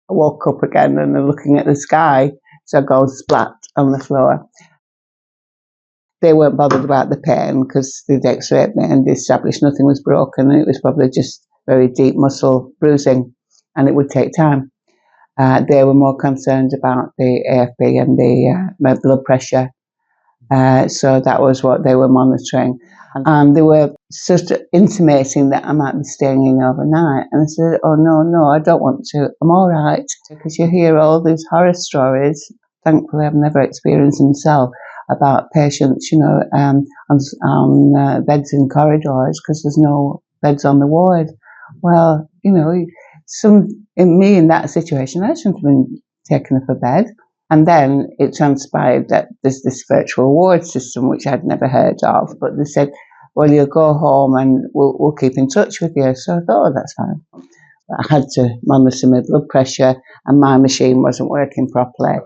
I woke up again and I'm looking at the sky, so I go splat on the floor. They weren't bothered about the pain because they'd x-rayed me and they established nothing was broken, and it was probably just very deep muscle bruising, and it would take time. They were more concerned about the AFB and my blood pressure. So that was what they were monitoring. And they were sort of intimating that I might be staying in overnight. And I said, oh, no, I don't want to. I'm all right. Because you hear all these horror stories. Thankfully, I've never experienced them myself, about patients, on beds in corridors because there's no beds on the ward. Well, in that situation, I shouldn't have been taken up a bed. And then it transpired that there's this virtual ward system, which I'd never heard of. But they said, well, you'll go home and we'll keep in touch with you. So I thought, oh, that's fine. But I had to monitor my blood pressure and my machine wasn't working properly.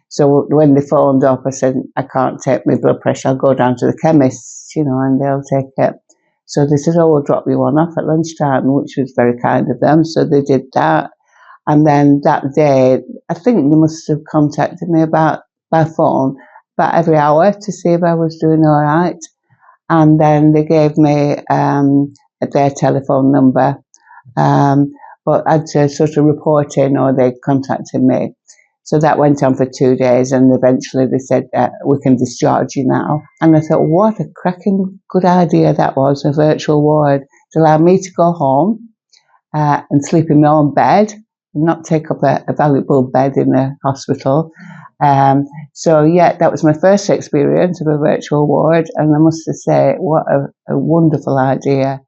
So when they phoned up, I said, I can't take my blood pressure. I'll go down to the chemist, and they'll take it. So they said, oh, we'll drop you one off at lunchtime, which was very kind of them. So they did that. And then that day, I think they must have contacted me by phone about every hour to see if I was doing all right. And then they gave me their telephone number. But I'd sort of report in, or they contacted me. So that went on for 2 days, and eventually they said, we can discharge you now. And I thought, what a cracking good idea that was, a virtual ward, to allow me to go home and sleep in my own bed, not take up a valuable bed in a hospital. So yeah, that was my first experience of a virtual ward, and I must say, what a wonderful idea.